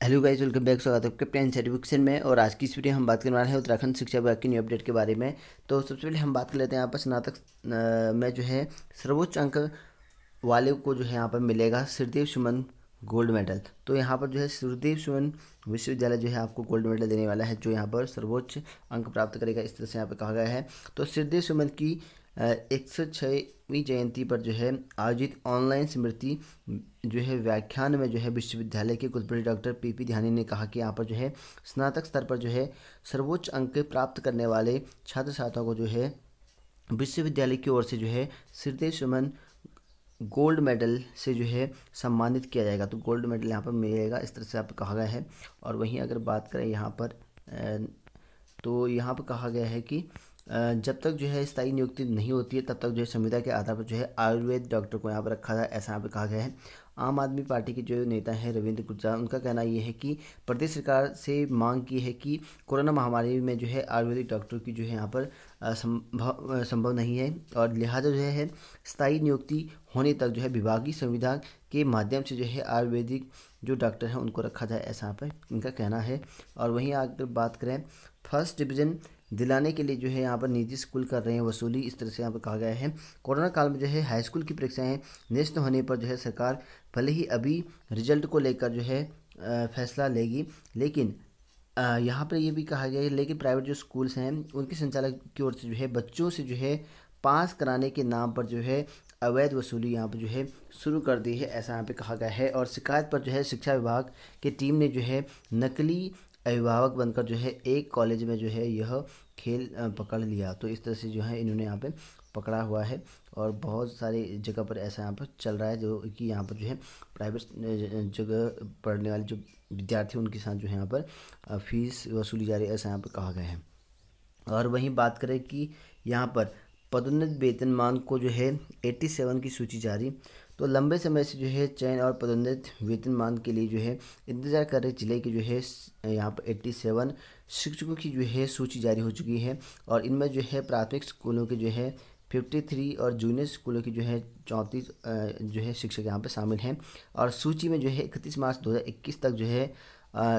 Hello guys, welcome back. स्वागत है आपके प्लान सर्टिफिकेशन में। और आज की इस वीडियो हम बात करने वाले हैं उत्तराखंड शिक्षा विभाग की न्यू अपडेट के बारे में। तो सबसे पहले हम बात कर लेते हैं यहाँ पर स्नातक में जो है सर्वोच्च अंक वाले को जो है यहाँ पर मिलेगा श्रीदेव सुमन गोल्ड मेडल। तो यहाँ पर जो है श्रीदेव सुमन विश्वविद्यालय जो है आपको गोल्ड मेडल देने वाला है, जो यहाँ पर सर्वोच्च अंक प्राप्त करेगा, इस तरह से यहाँ पर कहा गया है। तो श्रीदेव सुमन की 106वीं जयंती पर जो है आयोजित ऑनलाइन स्मृति जो है व्याख्यान में जो है विश्वविद्यालय के कुलपति डॉक्टर पीपी ध्यानी ने कहा कि यहाँ पर जो है स्नातक स्तर पर जो है सर्वोच्च अंक प्राप्त करने वाले छात्र छात्राओं को जो है विश्वविद्यालय की ओर से जो है श्रीदेव सुमन गोल्ड मेडल से जो है सम्मानित किया जाएगा। तो गोल्ड मेडल यहाँ पर मिलेगा, इस तरह से यहाँ पर कहा गया है। और वहीं अगर बात करें यहाँ पर तो यहाँ पर कहा गया है कि जब तक जो है स्थायी नियुक्ति नहीं होती है तब तक जो है संविदा के आधार पर जो है आयुर्वेद डॉक्टर को यहाँ पर रखा जाए, ऐसा यहाँ पर कहा गया है। आम आदमी पार्टी के जो नेता हैं रविंद्र गुज्जर, उनका कहना ये है कि प्रदेश सरकार से मांग की है कि कोरोना महामारी में जो है आयुर्वेदिक डॉक्टर की जो है यहाँ पर संभव नहीं है, और लिहाजा जो है स्थायी नियुक्ति होने तक जो है विभागीय संविदा के माध्यम से जो है आयुर्वेदिक जो डॉक्टर हैं उनको रखा जाए, ऐसा यहाँ पर इनका कहना है। और वहीं अगर बात करें फर्स्ट डिवीज़न दिलाने के लिए जो है यहाँ पर निजी स्कूल कर रहे हैं वसूली, इस तरह से यहाँ पर कहा गया है। कोरोना काल में जो है हाई स्कूल की परीक्षाएं निरस्त होने पर जो है सरकार भले ही अभी रिजल्ट को लेकर जो है फैसला लेगी, लेकिन यहाँ पर ये भी कहा गया है लेकिन प्राइवेट जो स्कूल्स हैं उनके संचालक की ओर से जो है बच्चों से जो है पास कराने के नाम पर जो है अवैध वसूली यहाँ पर जो है शुरू कर दी है, ऐसा यहाँ पे कहा गया है। और शिकायत पर जो है शिक्षा विभाग की टीम ने जो है नकली अभिभावक बनकर जो है एक कॉलेज में जो है यह खेल पकड़ लिया। तो इस तरह से जो है इन्होंने यहाँ पे पकड़ा हुआ है, और बहुत सारी जगह पर ऐसा यहाँ पर चल रहा है, जो कि यहाँ पर जो है प्राइवेट जगह पढ़ने वाले जो विद्यार्थी उनके साथ जो है यहाँ पर फीस वसूली जा रही है, ऐसा यहाँ पर कहा गया है। और वहीं बात करें कि यहाँ पर पदोन्नत वेतनमान को जो है 87 की सूची जारी। तो लंबे समय से जो है चयन और पदोन्नत वेतनमान के लिए जो है इंतजार कर रहे जिले के जो है यहाँ पर 87 शिक्षकों की जो है सूची जारी हो चुकी है, और इनमें जो है प्राथमिक स्कूलों के जो है 53 और जूनियर स्कूलों की जो है 34 जो है शिक्षक यहाँ पर शामिल हैं। और सूची में जो है 31 मार्च 2021 तक जो है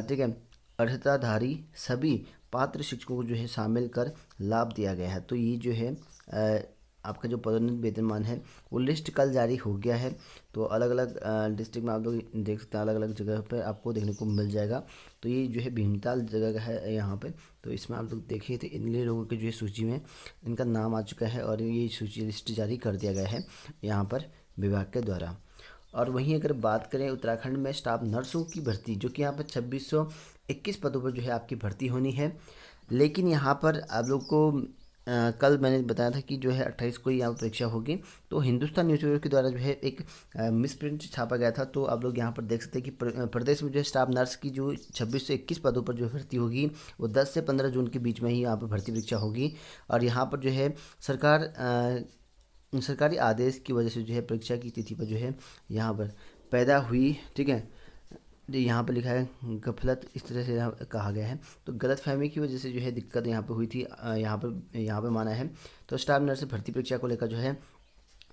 ठीक है अर्हताधारी सभी पात्र शिक्षकों को जो है शामिल कर लाभ दिया गया है। तो ये जो है आपका जो पदोन्नत वेतनमान है वो लिस्ट कल जारी हो गया है। तो अलग अलग डिस्ट्रिक्ट में आप लोग देख सकते हैं, अलग अलग जगह पे आपको देखने को मिल जाएगा। तो ये जो है भीमताल जगह का है यहाँ पे। तो इसमें आप लोग देखिए तो इन लोगों के जो है सूची में इनका नाम आ चुका है, और ये सूची लिस्ट जारी कर दिया गया है यहाँ पर विभाग के द्वारा। और वहीं अगर बात करें उत्तराखंड में स्टाफ नर्सों की भर्ती, जो कि यहाँ पर 2621 पदों पर जो है आपकी भर्ती होनी है, लेकिन यहाँ पर आप लोग को कल मैंने बताया था कि जो है 28 को ही यहाँ परीक्षा होगी। तो हिंदुस्तान न्यूज़पेपर के द्वारा जो है एक मिस प्रिंट छापा गया था। तो आप लोग यहाँ पर देख सकते हैं कि प्रदेश में जो है स्टाफ नर्स की जो 26 से 21 पदों पर जो भर्ती होगी वो 10 से 15 जून के बीच में ही यहाँ पर भर्ती परीक्षा होगी। और यहाँ पर जो है सरकारी आदेश की वजह से जो है परीक्षा की तिथि पर जो है यहाँ पर पैदा हुई, ठीक है, यहाँ पर लिखा है गफलत, इस तरह से कहा गया है। तो गलतफहमी की वजह से जो है दिक्कत यहाँ पे हुई थी, यहाँ पे माना है। तो स्टाफ नर्स भर्ती परीक्षा को लेकर जो है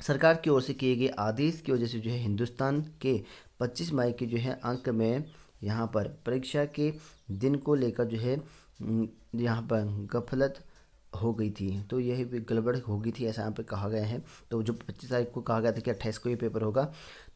सरकार की ओर से किए गए आदेश की वजह से जो है हिंदुस्तान के 25 मई के जो है अंक में यहाँ पर परीक्षा के दिन को लेकर जो है यहाँ पर गफलत हो गई थी। तो यही गड़बड़ हो गई थी, ऐसा यहाँ पे कहा गया है। तो जो 25 तारीख को कहा गया था कि 28 को ये पेपर होगा,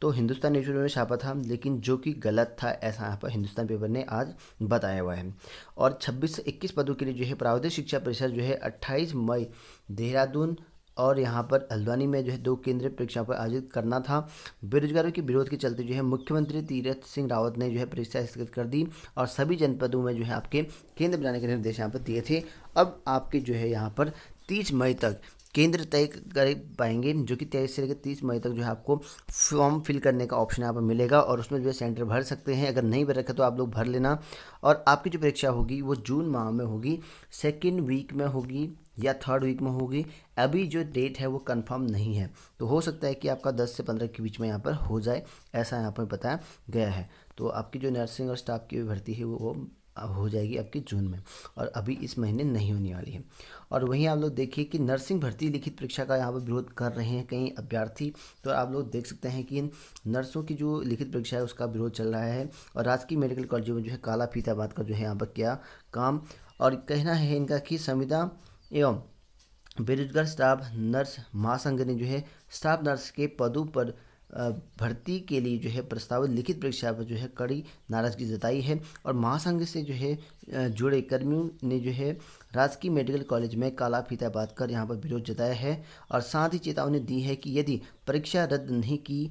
तो हिंदुस्तान न्यूज़पेपर में छापा था, लेकिन जो कि गलत था, ऐसा यहाँ पर हिंदुस्तान पेपर ने आज बताया हुआ है। और 26 से 21 पदों के लिए जो है प्रावधानिक शिक्षा परिषद जो है 28 मई देहरादून और यहाँ पर हल्द्वानी में जो है 2 केंद्रीय परीक्षाओं पर आयोजित करना था। बेरोजगारों के विरोध के चलते जो है मुख्यमंत्री तीरथ सिंह रावत ने जो है परीक्षा स्थगित कर दी, और सभी जनपदों में जो है आपके केंद्र बनाने के निर्देश यहाँ पर दिए थे। अब आपके जो है यहाँ पर 30 मई तक केंद्र तय कर पाएंगे, जो कि 23 से लेकर 30 मई तक जो है आपको फॉर्म फिल करने का ऑप्शन यहाँ पर मिलेगा, और उसमें जो है सेंटर भर सकते हैं। अगर नहीं भर रखा तो आप लोग भर लेना। और आपकी जो परीक्षा होगी वो जून माह में होगी, 2nd वीक में होगी या 3rd वीक में होगी। अभी जो डेट है वो कंफर्म नहीं है, तो हो सकता है कि आपका 10 से 15 के बीच में यहाँ पर हो जाए, ऐसा यहाँ पर बताया गया है। तो आपकी जो नर्सिंग और स्टाफ की भर्ती है वो हो जाएगी आपके जून में, और अभी इस महीने नहीं होने वाली है। और वहीं आप लोग देखिए कि नर्सिंग भर्ती लिखित परीक्षा का यहाँ पर विरोध कर रहे हैं कई अभ्यर्थी। तो आप लोग देख सकते हैं कि नर्सों की जो लिखित परीक्षा है उसका विरोध चल रहा है, और राजकीय मेडिकल कॉलेजों में जो है काला फीता बात का जो है यहाँ पर क्या काम, और कहना है इनका कि संविदा एवं बेरोजगार स्टाफ नर्स महासंघ ने जो है स्टाफ नर्स के पदों पर भर्ती के लिए जो है प्रस्तावित लिखित परीक्षा पर जो है कड़ी नाराजगी जताई है, और महासंघ से जो है जुड़े कर्मियों ने जो है राजकीय मेडिकल कॉलेज में काला फीता बांधकर यहाँ पर विरोध जताया है, और साथ ही चेतावनी दी है कि यदि परीक्षा रद्द नहीं की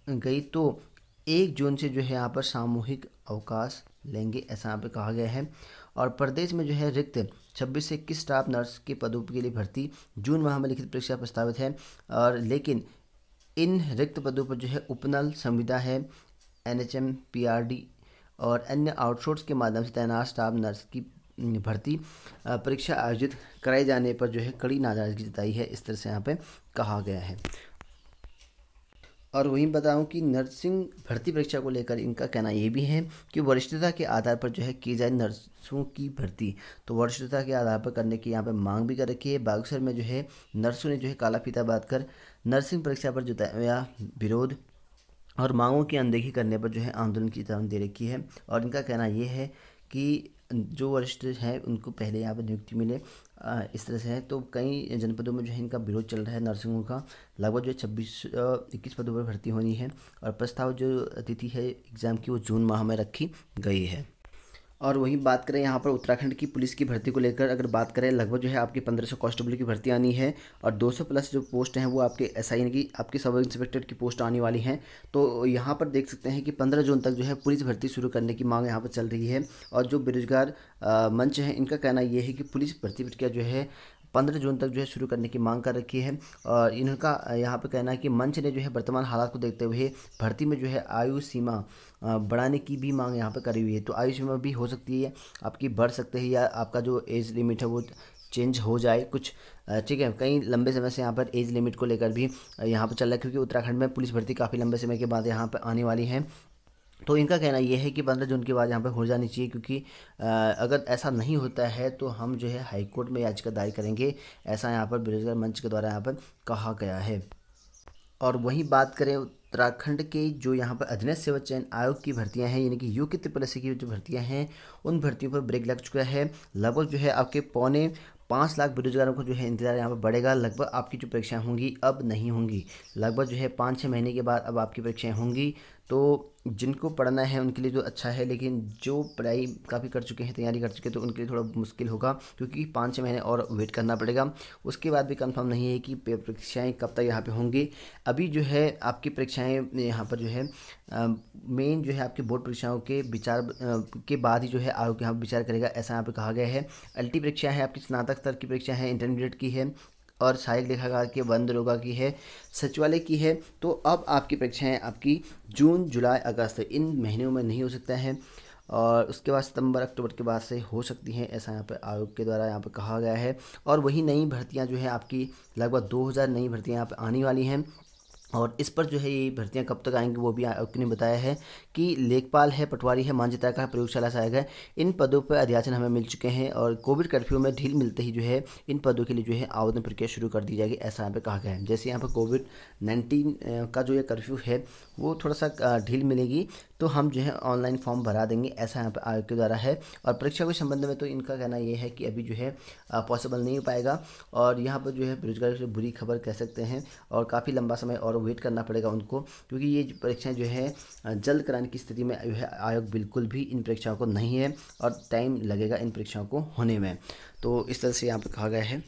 गई तो 1 जून से जो है यहाँ पर सामूहिक अवकाश लेंगे, ऐसा यहाँ पर कहा गया है। और प्रदेश में जो है रिक्त 26 से 21 स्टाफ नर्स के पदों के लिए भर्ती जून माह में लिखित परीक्षा प्रस्तावित है, और लेकिन इन रिक्त पदों पर जो है उपनल संविदा है, NHM PRD और अन्य आउटसोर्स के माध्यम से तैनात स्टाफ नर्स की भर्ती परीक्षा आयोजित कराए जाने पर जो है कड़ी नाराजगी जताई है, इस तरह से यहाँ पे कहा गया है। और वहीं बताऊं कि नर्सिंग भर्ती परीक्षा को लेकर इनका कहना ये भी है कि वरिष्ठता के आधार पर जो है की जाए नर्सों की भर्ती, तो वरिष्ठता के आधार पर करने की यहाँ पे मांग भी कर रखी है। बागेश्वर में जो है नर्सों ने जो है काला फीता बांधकर नर्सिंग परीक्षा पर जताया विरोध और मांगों की अनदेखी करने पर जो है आंदोलन की चेतावनी दे रखी है, और इनका कहना ये है कि जो वरिष्ठ हैं उनको पहले यहाँ पर नियुक्ति मिले, इस तरह से है। तो कई जनपदों में जो है इनका विरोध चल रहा है नर्सिंगों का, लगभग जो है 21 पदों पर भर्ती होनी है, और प्रस्ताव जो तिथि है एग्ज़ाम की वो जून माह में रखी गई है। और वहीं बात करें यहाँ पर उत्तराखंड की पुलिस की भर्ती को लेकर, अगर बात करें लगभग जो है आपकी 1500 कांस्टेबल की भर्ती आनी है, और 200 प्लस जो पोस्ट हैं वो आपके SI यानी कि आपके सब इंस्पेक्टर की पोस्ट आने वाली हैं। तो यहाँ पर देख सकते हैं कि 15 जून तक जो है पुलिस भर्ती शुरू करने की मांग यहाँ पर चल रही है, और जो बेरोजगार मंच है इनका कहना ये है कि पुलिस भर्ती प्रक्रिया जो है 15 जून तक जो है शुरू करने की मांग कर रखी है। और इनका यहाँ पर कहना है कि मंच ने जो है वर्तमान हालात को देखते हुए भर्ती में जो है आयु सीमा बढ़ाने की भी मांग यहाँ पर करी हुई है। तो आयु सीमा भी हो सकती है आपकी बढ़ सकते हैं, या आपका जो एज लिमिट है वो चेंज हो जाए कुछ, ठीक है। कई लंबे समय से यहाँ पर एज लिमिट को लेकर भी यहाँ पर चल रहा है, क्योंकि उत्तराखंड में पुलिस भर्ती काफ़ी लंबे समय के बाद यहाँ पर आने वाली है। तो इनका कहना यह है कि 15 जून के बाद यहाँ पर हो जानी चाहिए, क्योंकि अगर ऐसा नहीं होता है तो हम जो है हाईकोर्ट में याचिका दायर करेंगे, ऐसा यहाँ पर बेरोजगार मंच के द्वारा यहाँ पर कहा गया है। और वहीं बात करें उत्तराखंड के जो यहाँ पर अधीनस्थ सेवा चयन आयोग की भर्तियां हैं, यानी कि UP ट्रिपल SC की जो भर्तियां हैं उन भर्तियों पर ब्रेक लग चुका है। लगभग जो है आपके 5.25 लाख बेरोजगारों को जो है इंतजार यहाँ पर बढ़ेगा। लगभग आपकी जो परीक्षाएं होंगी अब नहीं होंगी, लगभग जो है 5-6 महीने के बाद अब आपकी परीक्षाएं होंगी। तो जिनको पढ़ना है उनके लिए तो अच्छा है, लेकिन जो पढ़ाई काफ़ी कर चुके हैं, तैयारी कर चुके हैं, तो उनके लिए थोड़ा मुश्किल होगा, क्योंकि 5-6 महीने और वेट करना पड़ेगा। उसके बाद भी कंफर्म नहीं है कि परीक्षाएं कब तक यहाँ पे होंगी। अभी जो है आपकी परीक्षाएं यहाँ पर जो है मेन जो है आपकी बोर्ड परीक्षाओं के विचार के बाद ही जो है आयोग यहाँ विचार करेगा, ऐसा यहाँ पे कहा गया है। LT परीक्षा है आपकी स्नातक स्तर की परीक्षा है, इंटरमीडिएट की है, और सहायक लेखाकार की, वन दरोगा की है, सचिवालय की है। तो अब आपकी परीक्षाएं आपकी जून, जुलाई, अगस्त इन महीनों में नहीं हो सकता है, और उसके बाद सितंबर, अक्टूबर के बाद से हो सकती हैं, ऐसा यहाँ पर आयोग के द्वारा यहाँ पर कहा गया है। और वही नई भर्तियाँ जो है आपकी लगभग 2000 नई भर्तियाँ यहाँ पर आने वाली हैं, और इस पर जो है ये भर्तियां कब तक आएंगी वो भी आयोग ने बताया है कि लेखपाल है, पटवारी है, मानचित्र का प्रयोगशाला सहायक है, इन पदों पर अध्याचन हमें मिल चुके हैं, और कोविड कर्फ्यू में ढील मिलते ही जो है इन पदों के लिए जो है आवेदन प्रक्रिया शुरू कर दी जाएगी, ऐसा यहाँ पे कहा गया है। जैसे यहाँ पर कोविड-19 का जो ये कर्फ्यू है वो थोड़ा सा ढील मिलेगी, तो हम जो है ऑनलाइन फॉर्म भरा देंगे, ऐसा यहाँ पर आयोग के द्वारा है। और परीक्षा के संबंध में तो इनका कहना ये है कि अभी जो है पॉसिबल नहीं हो पाएगा, और यहाँ पर जो है बेरोजगारी से बुरी खबर कह सकते हैं, और काफ़ी लंबा समय और वेट करना पड़ेगा उनको, क्योंकि ये परीक्षाएं जो है जल्द कराने की स्थिति में जो है आयोग बिल्कुल भी इन परीक्षाओं को नहीं है, और टाइम लगेगा इन परीक्षाओं को होने में। तो इस तरह से यहाँ पर कहा गया है।